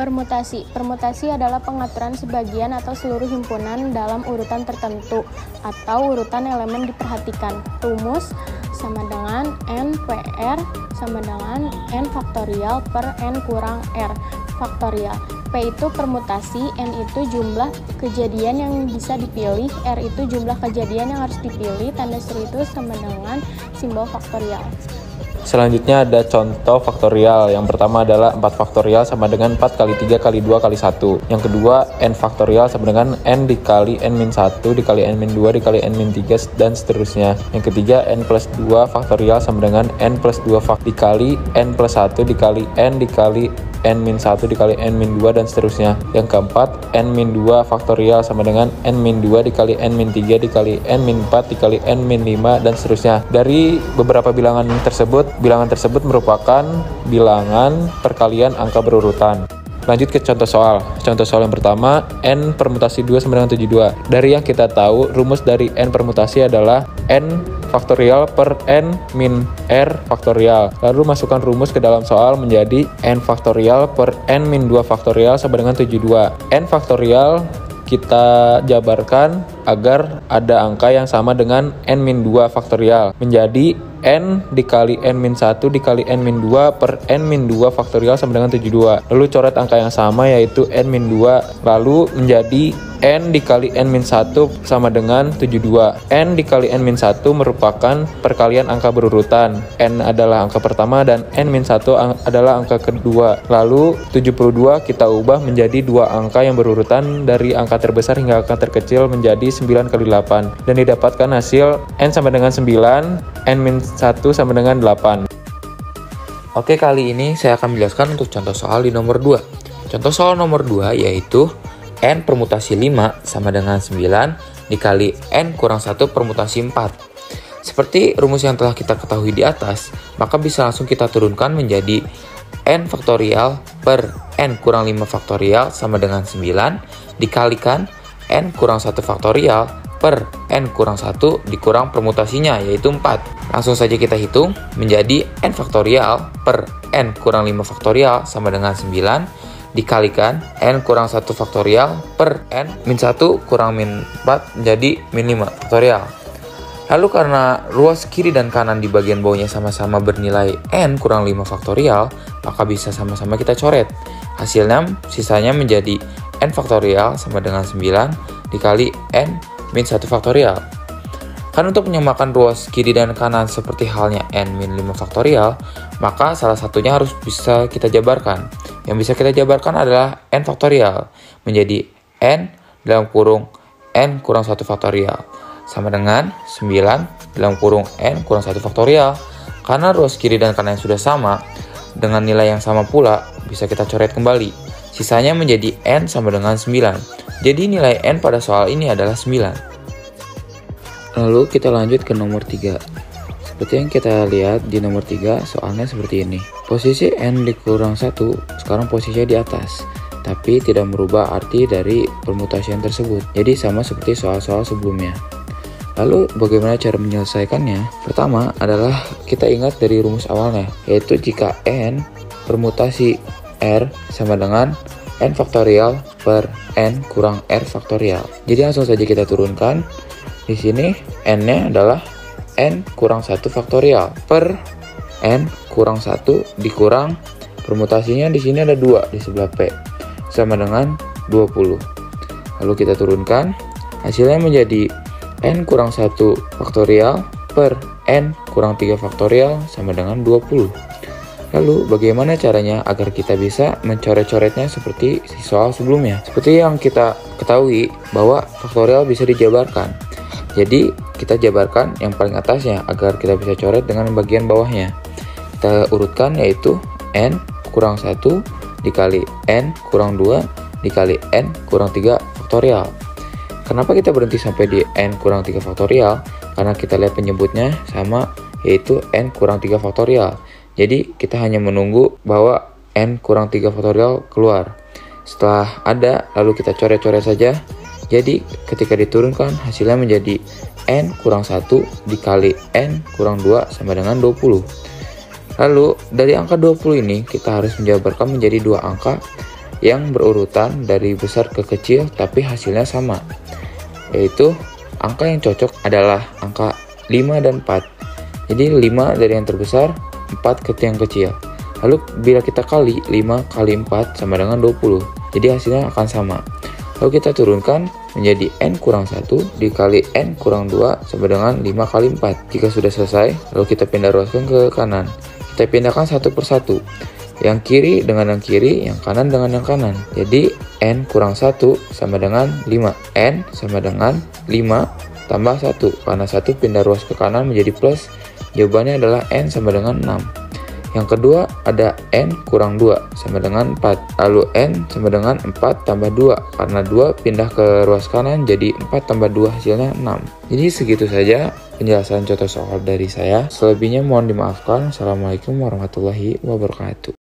Permutasi. Permutasi adalah pengaturan sebagian atau seluruh himpunan dalam urutan tertentu atau urutan elemen diperhatikan. Rumus sama dengan N PR sama dengan N faktorial per N kurang R faktorial. P itu permutasi, N itu jumlah kejadian yang bisa dipilih, R itu jumlah kejadian yang harus dipilih, tanda seru itu sama dengan simbol faktorial. Selanjutnya ada contoh faktorial. Yang pertama adalah 4 faktorial sama dengan 4 kali 3 kali 2 kali 1. Yang kedua, N faktorial sama dengan N dikali N-1 dikali N-2 dikali N-3 dan seterusnya. Yang ketiga, N plus 2 faktorial sama dengan N plus 2 dikali N plus 1 dikali N dikali N-1 dikali N-2 dan seterusnya. Yang keempat, N-2 faktorial sama dengan N-2 dikali N-3 dikali N-4 dikali N-5 dan seterusnya. Dari beberapa bilangan tersebut merupakan bilangan perkalian angka berurutan. Lanjut ke contoh soal. Contoh soal yang pertama, N permutasi 2 sama dengan 72. Dari yang kita tahu, rumus dari N permutasi adalah N faktorial per N min R faktorial. Lalu masukkan rumus ke dalam soal menjadi N faktorial per N min 2 faktorial sama dengan 72. N faktorial kita jabarkan agar ada angka yang sama dengan N min 2 faktorial. Menjadi N dikali N-1 dikali N-2 per N-2 faktorial sama dengan 72. Lalu coret angka yang sama yaitu N-2. Lalu menjadi N dikali N-1 sama dengan 72. N dikali N-1 merupakan perkalian angka berurutan. N adalah angka pertama dan N-1 adalah angka kedua. Lalu 72 kita ubah menjadi dua angka yang berurutan dari angka terbesar hingga angka terkecil menjadi 9 kali 8. Dan didapatkan hasil N sama dengan 9, N-1 sama dengan 8. Oke, kali ini saya akan menjelaskan untuk contoh soal di nomor 2. Contoh soal nomor 2 yaitu N permutasi 5 sama dengan 9 dikali N kurang 1 permutasi 4. Seperti rumus yang telah kita ketahui di atas, maka bisa langsung kita turunkan menjadi N faktorial per N kurang 5 faktorial sama dengan 9 dikalikan N kurang 1 faktorial per N kurang 1 dikurang permutasinya yaitu 4. Langsung saja kita hitung menjadi N faktorial per N kurang 5 faktorial sama dengan 9 dikalikan N kurang 1 faktorial per N min 1 kurang min 4 menjadi min 5 faktorial. Lalu karena ruas kiri dan kanan di bagian bawahnya sama-sama bernilai N kurang 5 faktorial, maka bisa sama-sama kita coret. Hasilnya sisanya menjadi N faktorial sama dengan 9 dikali N min 1 faktorial. Kan untuk menyamakan ruas kiri dan kanan seperti halnya N min 5 faktorial, maka salah satunya harus bisa kita jabarkan. Yang bisa kita jabarkan adalah N faktorial menjadi N dalam kurung N kurang 1 faktorial sama dengan 9 dalam kurung N kurang 1 faktorial. Karena ruas kiri dan kanan sudah sama dengan nilai yang sama pula, bisa kita coret kembali. Sisanya menjadi N sama dengan 9. Jadi nilai N pada soal ini adalah 9. Lalu kita lanjut ke nomor 3. Seperti yang kita lihat di nomor 3, soalnya seperti ini. Posisi N dikurang 1 sekarang posisinya di atas, tapi tidak merubah arti dari permutasian tersebut. Jadi sama seperti soal-soal sebelumnya. Lalu bagaimana cara menyelesaikannya? Pertama adalah kita ingat dari rumus awalnya, yaitu jika N permutasi R sama dengan N faktorial per N kurang R faktorial. Jadi langsung saja kita turunkan. Di sini N-nya adalah N kurang 1 faktorial per N kurang 1 dikurang permutasinya di sini ada 2 di sebelah P sama dengan 20. Lalu kita turunkan, hasilnya menjadi N kurang 1 faktorial per N kurang 3 faktorial sama dengan 20. Lalu bagaimana caranya agar kita bisa mencoret-coretnya seperti soal sebelumnya? Seperti yang kita ketahui bahwa faktorial bisa dijabarkan. Jadi kita jabarkan yang paling atasnya agar kita bisa coret dengan bagian bawahnya. Kita urutkan yaitu N kurang 1 dikali N kurang 2 dikali N kurang 3 faktorial. Kenapa kita berhenti sampai di N kurang 3 faktorial? Karena kita lihat penyebutnya sama, yaitu N kurang 3 faktorial. Jadi kita hanya menunggu bahwa N kurang 3 faktorial keluar. Setelah ada, lalu kita coret-coret saja. Jadi ketika diturunkan, hasilnya menjadi N kurang 1 dikali N kurang 2 sama dengan 20. Lalu dari angka 20 ini kita harus menjabarkan menjadi dua angka yang berurutan dari besar ke kecil tapi hasilnya sama, yaitu angka yang cocok adalah angka 5 dan 4. Jadi 5 dari yang terbesar, 4 ke yang kecil. Lalu bila kita kali 5 kali 4 sama dengan 20. Jadi hasilnya akan sama. Lalu kita turunkan menjadi n kurang 1 dikali n kurang 2 sama dengan 5 kali 4. Jika sudah selesai, lalu kita pindah ruaskan ke kanan. Kita pindahkan satu persatu. Yang kiri dengan yang kiri, yang kanan dengan yang kanan. Jadi n kurang 1 sama dengan 5. N sama dengan 5 tambah 1. Karena 1 pindah ruas ke kanan menjadi plus. Jawabannya adalah n sama dengan 6. Yang kedua ada n kurang 2 sama dengan 4. Lalu n sama dengan 4 tambah 2. Karena 2 pindah ke ruas kanan jadi 4 tambah 2 hasilnya 6. Jadi segitu saja penjelasan contoh soal dari saya. Selebihnya mohon dimaafkan. Assalamualaikum warahmatullahi wabarakatuh.